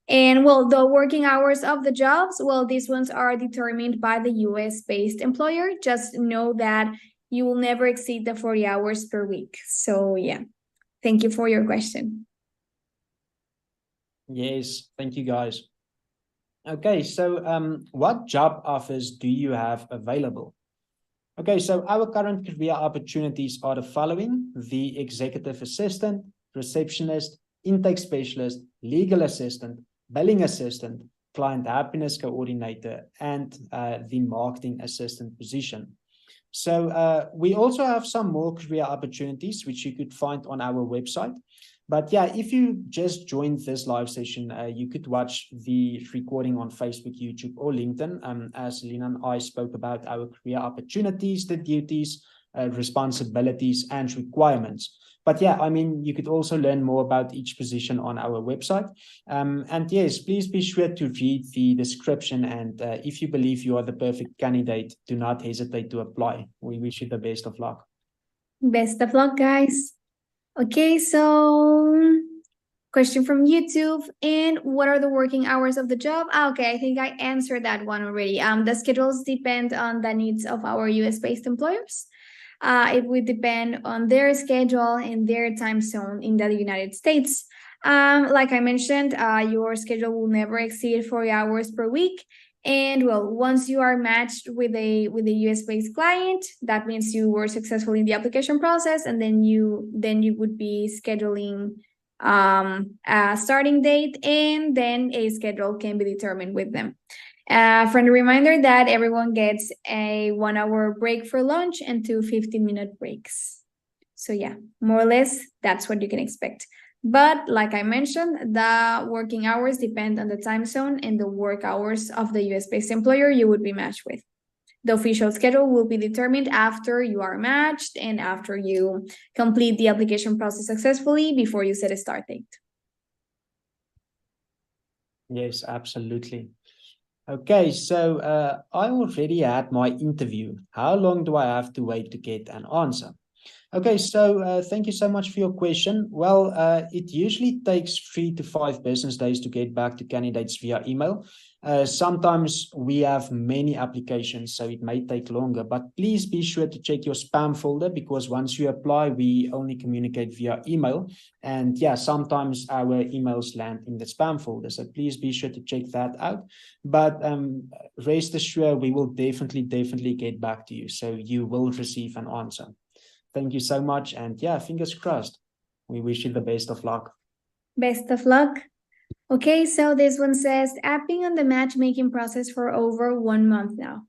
And well, the working hours of the jobs, well, these ones are determined by the US based employer. Just know that you will never exceed the 40 hours per week. So yeah, thank you for your question. Yes, thank you guys. Okay, so what job offers do you have available? Okay, so our current career opportunities are the following: the executive assistant, receptionist, intake specialist, legal assistant, billing assistant, client happiness coordinator, and the marketing assistant position. So we also have some more career opportunities, which you could find on our website. But yeah, if you just joined this live session, you could watch the recording on Facebook, YouTube, or LinkedIn, as Lena and I spoke about our career opportunities, the duties, responsibilities, and requirements. But yeah, I mean, you could also learn more about each position on our website. And yes, please be sure to read the description. And if you believe you are the perfect candidate, do not hesitate to apply. We wish you the best of luck. Best of luck, guys. Okay, so question from YouTube. And what are the working hours of the job? Okay, I think I answered that one already. The schedules depend on the needs of our US-based employers. It would depend on their schedule and their time zone in the United States. Like I mentioned, your schedule will never exceed 40 hours per week. And well, once you are matched with a US-based client, that means you were successful in the application process, and then you would be scheduling a starting date, and then a schedule can be determined with them. Friendly reminder that everyone gets a 1 hour break for lunch and 2 15-minute breaks. So yeah, more or less, that's what you can expect. But like I mentioned, the working hours depend on the time zone and the work hours of the US-based employer you would be matched with. The official schedule will be determined after you are matched and after you complete the application process successfully before you set a start date. Yes, absolutely. Okay, so I already had my interview. How long do I have to wait to get an answer? Okay, so thank you so much for your question. Well, it usually takes 3 to 5 business days to get back to candidates via email. Sometimes we have many applications, so it may take longer, but please be sure to check your spam folder, because once you apply, we only communicate via email. And yeah, sometimes our emails land in the spam folder, so please be sure to check that out. But rest assured, we will definitely get back to you, so you will receive an answer. Thank you so much. And yeah, fingers crossed. We wish you the best of luck. Best of luck. Okay, so this one says, I've been on the matchmaking process for over 1 month now.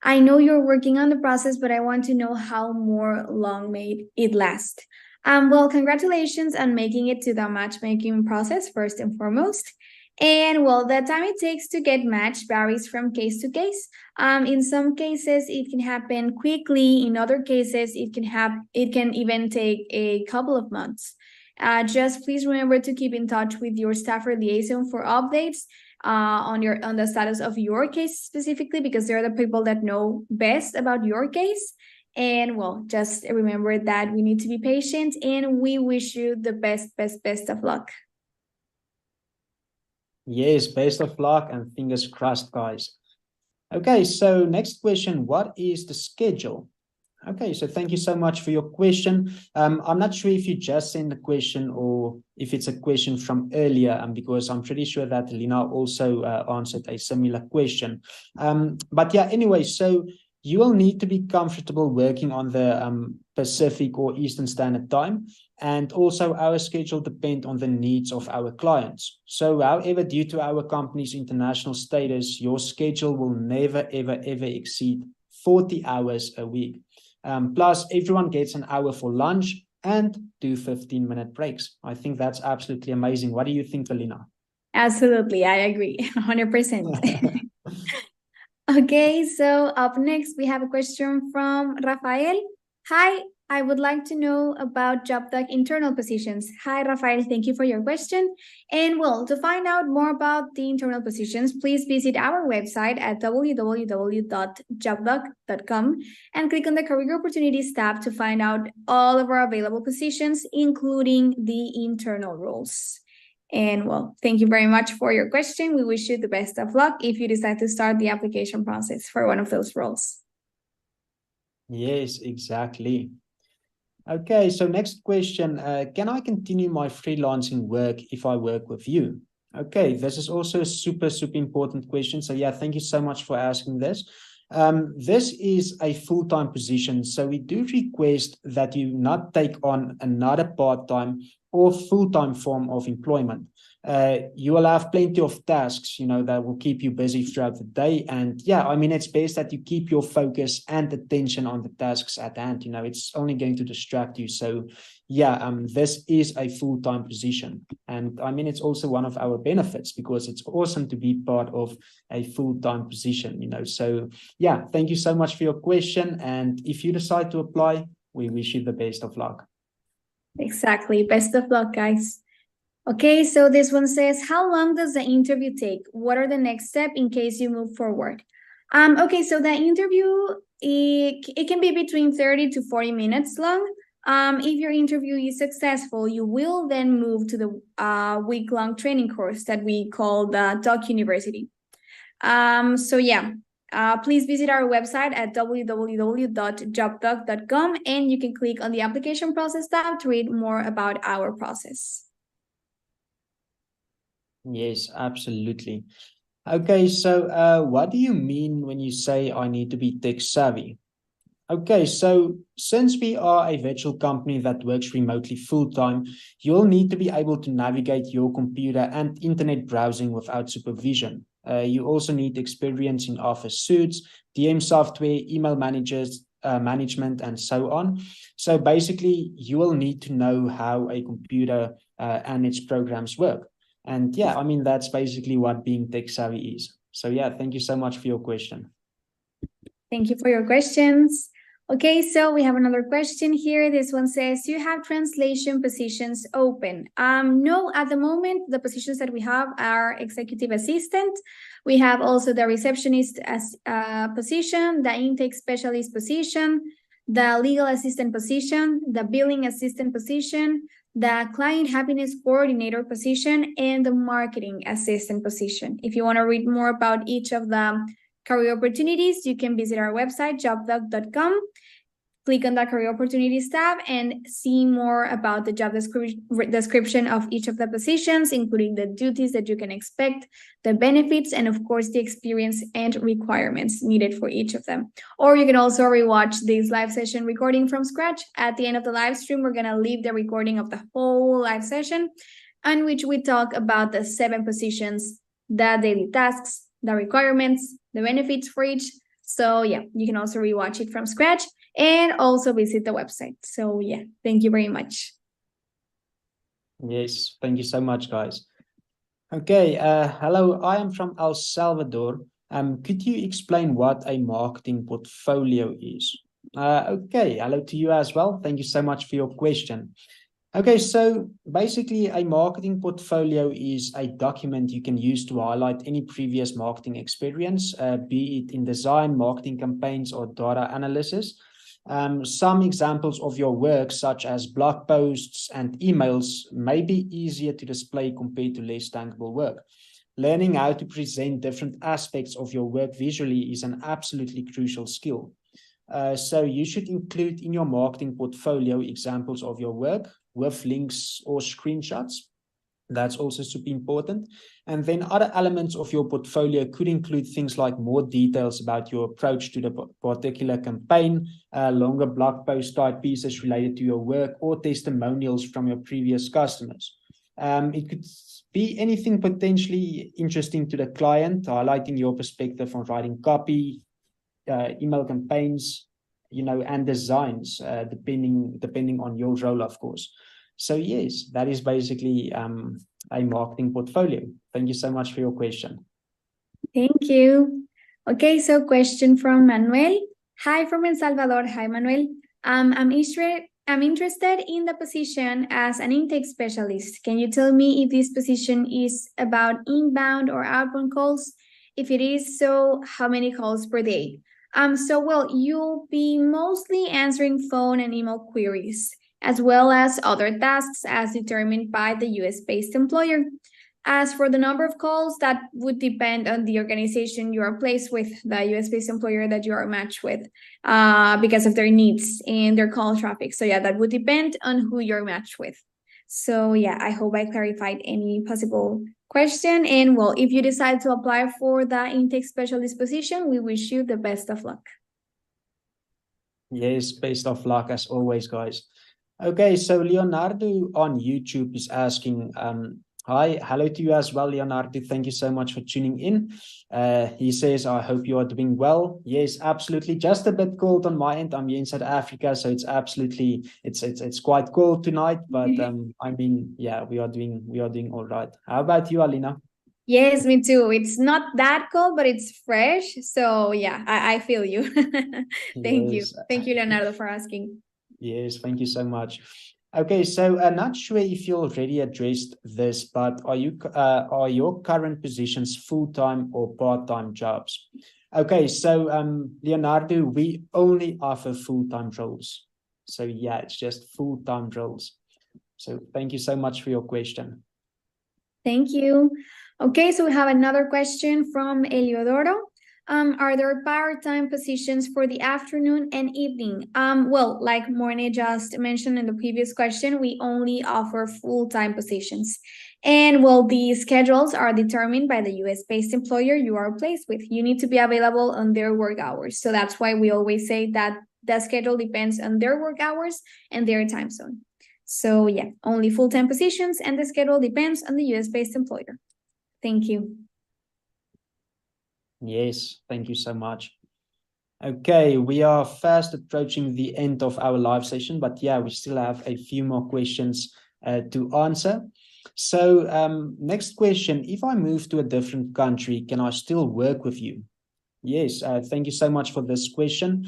I know you're working on the process, but I want to know how more long may it last. Well, congratulations on making it to the matchmaking process, first and foremost. And well, the time it takes to get matched varies from case to case. In some cases, it can happen quickly. In other cases, it can even take a couple of months. Just please remember to keep in touch with your staffer liaison for updates on the status of your case specifically, because they're the people that know best about your case. And well, just remember that we need to be patient, and we wish you the best of luck. Yes, best of luck and fingers crossed, guys. Okay, so next question, what is the schedule? Okay, so thank you so much for your question. I'm not sure if you just sent a question or if it's a question from earlier, because I'm pretty sure that Lina also answered a similar question. But yeah, anyway, so you will need to be comfortable working on the Pacific or Eastern Standard Time, and also our schedule depends on the needs of our clients. So however, due to our company's international status, your schedule will never, ever, ever exceed 40 hours a week. Plus, everyone gets an hour for lunch and 2 15-minute breaks. I think that's absolutely amazing. What do you think, Alina? Absolutely, I agree, 100%. Okay, so up next we have a question from Rafael. Hi, I would like to know about JobDoc internal positions. Hi, Rafael, thank you for your question. And well, to find out more about the internal positions, please visit our website at www.jobdoc.com and click on the Career Opportunities tab to find out all of our available positions, including the internal roles. And well, thank you very much for your question. We wish you the best of luck if you decide to start the application process for one of those roles. Yes, exactly. Okay, so next question. Can I continue my freelancing work if I work with you? Okay, this is also a super, super important question. So yeah, thank you so much for asking this. This is a full-time position, so we do request that you not take on another part-time or full-time form of employment. You will have plenty of tasks, that will keep you busy throughout the day. And yeah, I mean, it's best that you keep your focus and attention on the tasks at hand. It's only going to distract you. So yeah, this is a full-time position. And I mean, it's also one of our benefits because it's awesome to be part of a full-time position, So yeah, thank you so much for your question. And if you decide to apply, we wish you the best of luck. Exactly. Best of luck, guys. Okay, so this one says, how long does the interview take? What are the next steps in case you move forward? Okay, so the interview, it can be between 30 to 40 minutes long. If your interview is successful, you will then move to the week-long training course that we call the Doc University. So yeah, please visit our website at www.jobdoc.com and you can click on the application process tab to read more about our process. Yes, absolutely. Okay, so what do you mean when you say I need to be tech savvy? Okay, so since we are a virtual company that works remotely full-time, you'll need to be able to navigate your computer and internet browsing without supervision. You also need experience in Office suites, DM software, email managers, management, and so on. So basically, you will need to know how a computer and its programs work. And yeah, I mean, that's basically what being tech savvy is. So yeah, thank you so much for your question. Thank you for your questions. Okay, so we have another question here. This one says, you have translation positions open? No, at the moment, the positions that we have are executive assistant. We have also the receptionist as position, the intake specialist position, the legal assistant position, the billing assistant position, the client happiness coordinator position, and the marketing assistant position. If you want to read more about each of the career opportunities, you can visit our website, jobdoc.com, click on the career opportunities tab and see more about the job description of each of the positions, including the duties that you can expect, the benefits, and of course, the experience and requirements needed for each of them. Or you can also rewatch this live session recording from scratch. At the end of the live stream, we're going to leave the recording of the whole live session, in which we talk about the 7 positions, the daily tasks, the requirements, the benefits for each. So yeah, you can also rewatch it from scratch and also visit the website. So yeah, thank you very much. Yes, thank you so much, guys. Okay, hello, I am from El Salvador. Could you explain what a marketing portfolio is? Okay, hello to you as well. Thank you so much for your question. Okay, so basically a marketing portfolio is a document you can use to highlight any previous marketing experience, be it in design, marketing campaigns, or data analysis. Some examples of your work, such as blog posts and emails, may be easier to display compared to less tangible work. Learning how to present different aspects of your work visually is an absolutely crucial skill. So you should include in your marketing portfolio examples of your work with links or screenshots. That's also super important. And then other elements of your portfolio could include things like more details about your approach to the particular campaign, longer blog post type pieces related to your work, or testimonials from your previous customers. It could be anything potentially interesting to the client, highlighting your perspective on writing copy, email campaigns, and designs, depending on your role, of course. So yes, that is basically a marketing portfolio. Thank you so much for your question. Thank you. Okay, so question from Manuel. Hi from El Salvador. Hi, Manuel. I'm interested in the position as an intake specialist. Can you tell me if this position is about inbound or outbound calls? If it is so, how many calls per day? Well, you'll be mostly answering phone and email queries, as well as other tasks as determined by the US-based employer. As for the number of calls, that would depend on the organization you are placed with, the US-based employer that you are matched with, because of their needs and their call traffic. So yeah, that would depend on who you're matched with. So yeah, I hope I clarified any possible question. And well, if you decide to apply for the intake specialist position, we wish you the best of luck. Yes, best of luck as always, guys. Okay, so Leonardo on YouTube is asking, hi, hello to you as well, Leonardo. Thank you so much for tuning in. He says, I hope you are doing well. Yes, absolutely. Just a bit cold on my end. I'm here in South Africa, so it's absolutely, it's quite cold tonight, but I mean, yeah, we are doing all right. How about you, Alina? Yes, me too. It's not that cold, but it's fresh. So yeah, I feel you. Thank you. Yes. Thank you, Leonardo, for asking. Yes, thank you so much. Okay, so I'm not sure if you already addressed this, but are your current positions full-time or part-time jobs? Okay, so Leonardo, we only offer full-time roles. So yeah, it's just full-time roles. So thank you so much for your question. Thank you. Okay, so we have another question from Eliodoro. Are there part-time positions for the afternoon and evening? Well, like Morne just mentioned in the previous question, we only offer full-time positions. And well, the schedules are determined by the US-based employer you are placed with. You need to be available on their work hours. So that's why we always say that the schedule depends on their work hours and their time zone. So yeah, only full-time positions, and the schedule depends on the US-based employer. Thank you. Yes, thank you so much. Okay, we are fast approaching the end of our live session, but yeah, we still have a few more questions to answer. So next question, if I move to a different country, can I still work with you? Yes, thank you so much for this question.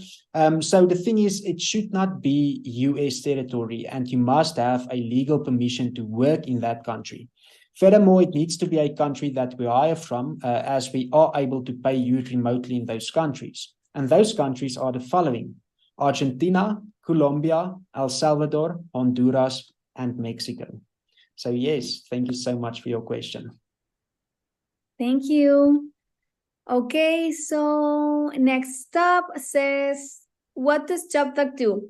So the thing is, it should not be US territory, and you must have a legal permission to work in that country. Furthermore, it needs to be a country that we hire from, as we are able to pay you remotely in those countries. And those countries are the following: Argentina, Colombia, El Salvador, Honduras, and Mexico. So yes, thank you so much for your question. Thank you. Okay, so next up says, what does JobDoc do?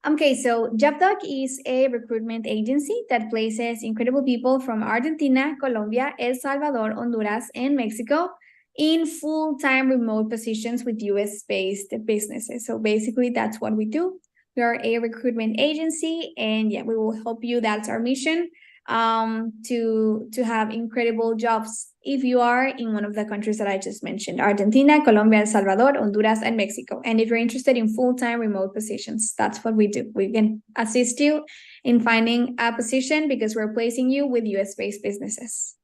Okay, so JobDoc is a recruitment agency that places incredible people from Argentina, Colombia, El Salvador, Honduras, and Mexico in full-time remote positions with US-based businesses. So basically, that's what we do. We are a recruitment agency, and yeah, we will help you. That's our mission, to have incredible jobs if you are in one of the countries that I just mentioned: Argentina, Colombia, El Salvador, Honduras, and Mexico. And if you're interested in full-time remote positions, that's what we do. We can assist you in finding a position because we're placing you with US-based businesses.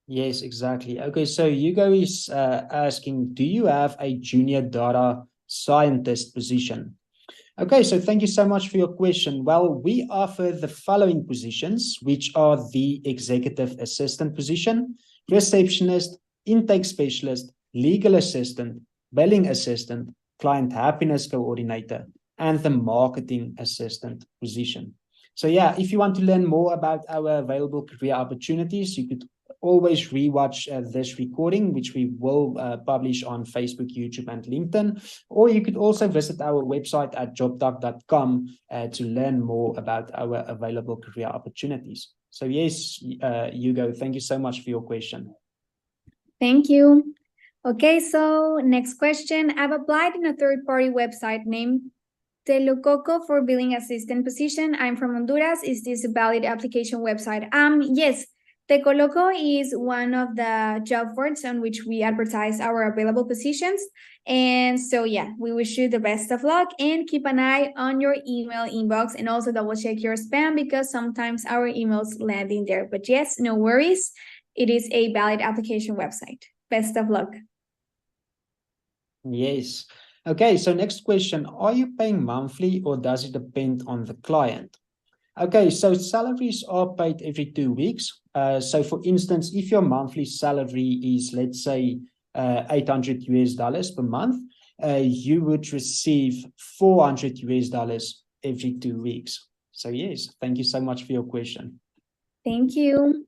Yes, exactly. Okay, so Hugo is asking, do you have a junior data scientist position? Okay, so thank you so much for your question. Well, we offer the following positions, which are the executive assistant position, receptionist, intake specialist, legal assistant, billing assistant, client happiness coordinator, and the marketing assistant position. So yeah, if you want to learn more about our available career opportunities, you could always rewatch this recording, which we will publish on Facebook, YouTube, and LinkedIn. Or you could also visit our website at jobdoc.com to learn more about our available career opportunities. So yes, Hugo, thank you so much for your question. Thank you. Okay, so next question. I've applied in a third-party website named Telococo for billing assistant position. I'm from Honduras. Is this a valid application website? Yes, Tecoloco is one of the job boards on which we advertise our available positions. And so, yeah, we wish you the best of luck and keep an eye on your email inbox and also double check your spam because sometimes our emails land in there. But yes, no worries. It is a valid application website. Best of luck. Yes. Okay, so next question. Are you paying monthly or does it depend on the client? Okay, so salaries are paid every 2 weeks. So for instance, if your monthly salary is, let's say, $800 per month, you would receive $400 every 2 weeks. So yes, thank you so much for your question. Thank you.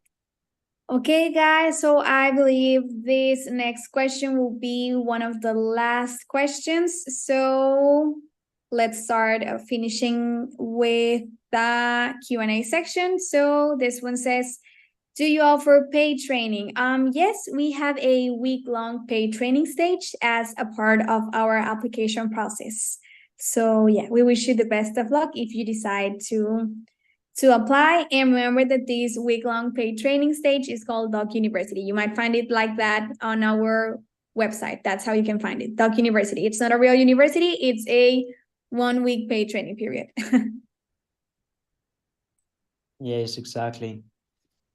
Okay, guys, so I believe this next question will be one of the last questions. So let's start finishing with the Q&A section. So this one says, do you offer paid training? Yes, we have a week-long paid training stage as a part of our application process. So yeah, we wish you the best of luck if you decide to apply. And remember that this week-long paid training stage is called Doc University. You might find it like that on our website. That's how you can find it, Doc University. It's not a real university. It's a 1 week paid training period. Yes, exactly.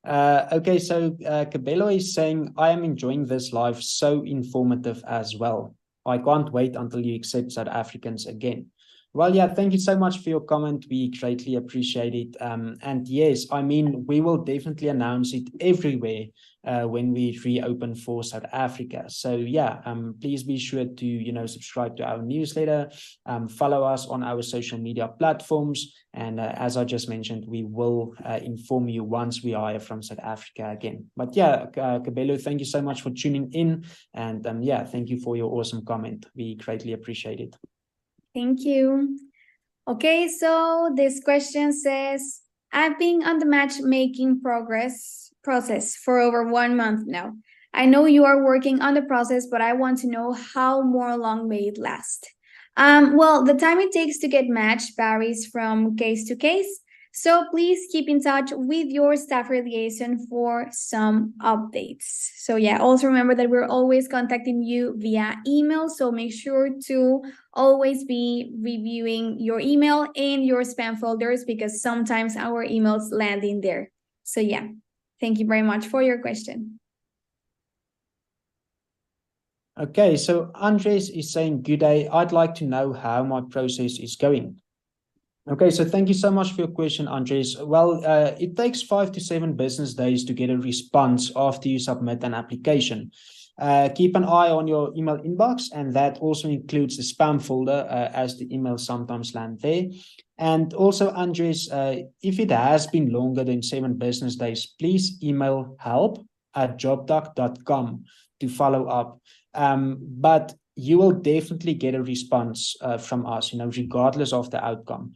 Okay, so Cabello is saying, I am enjoying this live, so informative as well. I can't wait until you accept South Africans again. Well, yeah, thank you so much for your comment. We greatly appreciate it. And yes, I mean, we will definitely announce it everywhere when we reopen for South Africa. So yeah, please be sure to, subscribe to our newsletter, follow us on our social media platforms. And as I just mentioned, we will inform you once we are from South Africa again. But yeah, Cabello, thank you so much for tuning in. And yeah, thank you for your awesome comment. We greatly appreciate it. Thank you. Okay, so this question says, I've been on the matchmaking process for over 1 month now. I know you are working on the process, but I want to know how more long may it last. Well, the time it takes to get matched varies from case to case. So please keep in touch with your staff liaison for some updates. So yeah, also remember that we're always contacting you via email. So make sure to always be reviewing your email and your spam folders because sometimes our emails land in there. So yeah, thank you very much for your question. Okay, so Andres is saying, good day. I'd like to know how my process is going. Okay, so thank you so much for your question, Andres. Well, it takes 5 to 7 business days to get a response after you submit an application. Keep an eye on your email inbox, and that also includes the spam folder as the emails sometimes land there. And also, Andres, if it has been longer than 7 business days, please email help@jobdoc.com to follow up. But you will definitely get a response from us, regardless of the outcome.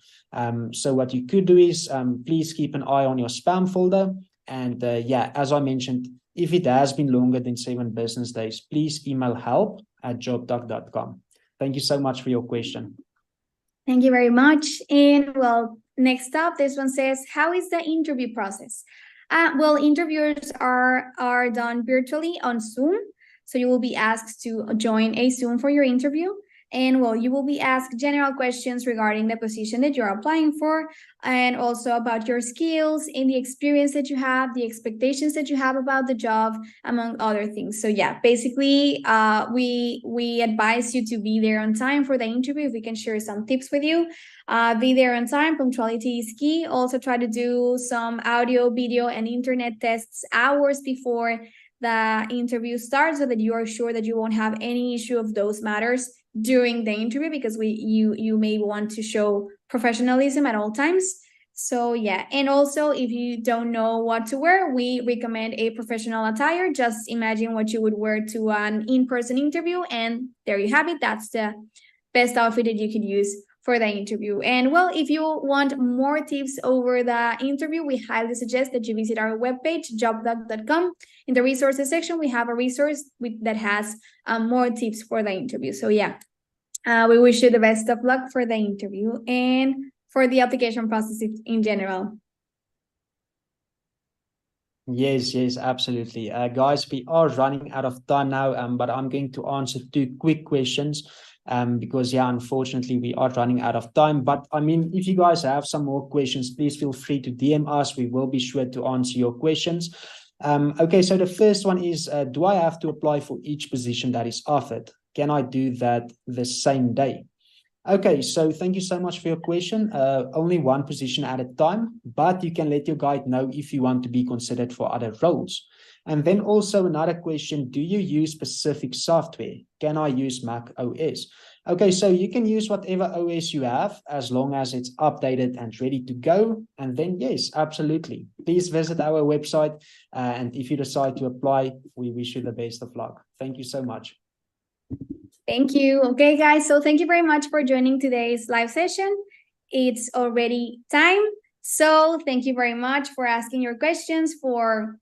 So what you could do is please keep an eye on your spam folder. And yeah, as I mentioned, if it has been longer than 7 business days, please email help@jobdoc.com. Thank you so much for your question. Thank you very much. And well, next up, this one says, how is the interview process? Well, interviews are done virtually on Zoom. So you will be asked to join a Zoom for your interview. And well, you will be asked general questions regarding the position that you're applying for, and also about your skills and the experience that you have, the expectations that you have about the job, among other things. So yeah, basically, we advise you to be there on time for the interview. If we can share some tips with you, be there on time. Punctuality is key. Also try to do some audio, video, and internet tests hours before the interview starts so that you are sure that you won't have any issue of those matters during the interview, because you may want to show professionalism at all times. So yeah, and also if you don't know what to wear, we recommend a professional attire. Just imagine what you would wear to an in-person interview, and there you have it. That's the best outfit that you could use for the interview. And well, if you want more tips over the interview, we highly suggest that you visit our webpage, jobdoc.com. In the resources section, we have a resource that has more tips for the interview. So yeah, we wish you the best of luck for the interview and for the application process in general. Yes, absolutely. Guys, we are running out of time now, but I'm going to answer 2 quick questions because, yeah, unfortunately, we are running out of time. But, I mean, if you guys have some more questions, please feel free to DM us. We will be sure to answer your questions. Okay, so the first one is, do I have to apply for each position that is offered? Can I do that the same day? Okay, so thank you so much for your question. Only one position at a time, but you can let your guide know if you want to be considered for other roles. And then also another question, do you use specific software? Can I use Mac OS? Okay, so you can use whatever OS you have as long as it's updated and ready to go. And then yes, absolutely. Please visit our website. And if you decide to apply, we wish you the best of luck. Thank you so much. Thank you. Okay, guys. So thank you very much for joining today's live session. It's already time. So thank you very much for asking your questions, for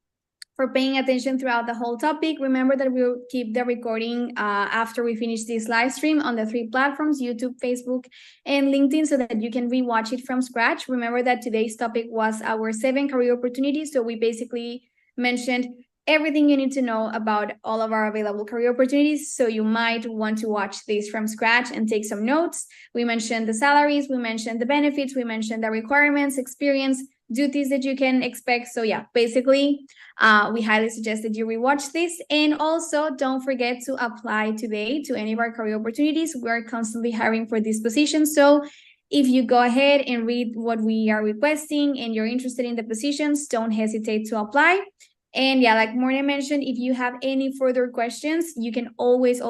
paying attention throughout the whole topic. Remember that we'll keep the recording after we finish this live stream on the 3 platforms, YouTube, Facebook, and LinkedIn, so that you can rewatch it from scratch. Remember that today's topic was our 7 career opportunities. So we basically mentioned everything you need to know about all of our available career opportunities. So you might want to watch this from scratch and take some notes. We mentioned the salaries, we mentioned the benefits, we mentioned the requirements, experience, duties that you can expect. So yeah, basically, we highly suggest that you rewatch this. And also don't forget to apply today to any of our career opportunities. We're constantly hiring for these positions. So if you go ahead and read what we are requesting and you're interested in the positions, don't hesitate to apply. And yeah, like Morgan mentioned, if you have any further questions, you can always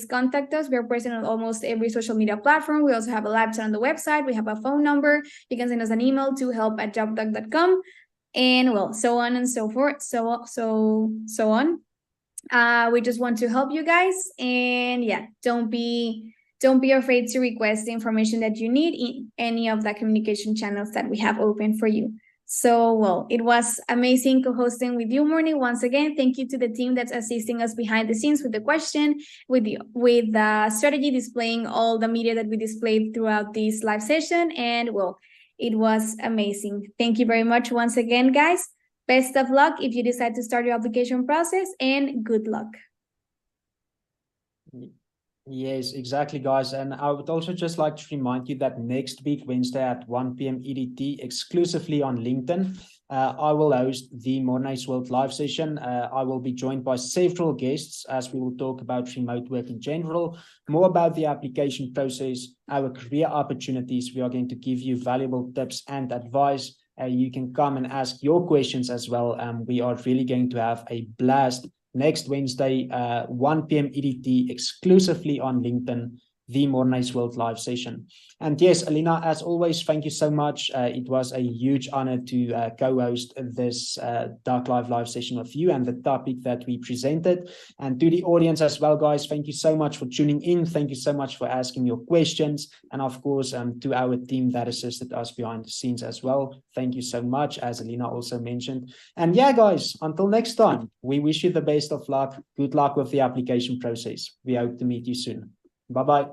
contact us. We're present on almost every social media platform. We also have a live chat on the website. We have a phone number. You can send us an email to help@jobdoc.com, and well, so on and so forth. So on. We just want to help you guys, and yeah, don't be afraid to request the information that you need in any of the communication channels that we have open for you. So, well, it was amazing co-hosting with you, Morning. Once again, thank you to the team that's assisting us behind the scenes with the question, with the strategy, displaying all the media that we displayed throughout this live session. And well, it was amazing. Thank you very much once again, guys. Best of luck if you decide to start your application process, and good luck. Yes, exactly, guys. And I would also just like to remind you that next week, Wednesday at 1 p.m. EDT, exclusively on LinkedIn, I will host the Mornay's World live session. I will be joined by several guests as we will talk about remote work in general, more about the application process, our career opportunities. We are going to give you valuable tips and advice. You can come and ask your questions as well. We are really going to have a blast next Wednesday, 1 p.m. EDT, exclusively on LinkedIn, the Mornay's World live session. And yes, Alina, as always, thank you so much. It was a huge honor to co-host this Dark live session with you and the topic that we presented. And to the audience as well, guys, thank you so much for tuning in. Thank you so much for asking your questions. And of course, to our team that assisted us behind the scenes as well. Thank you so much, as Alina also mentioned. And yeah, guys, until next time, we wish you the best of luck. Good luck with the application process. We hope to meet you soon. Bye-bye.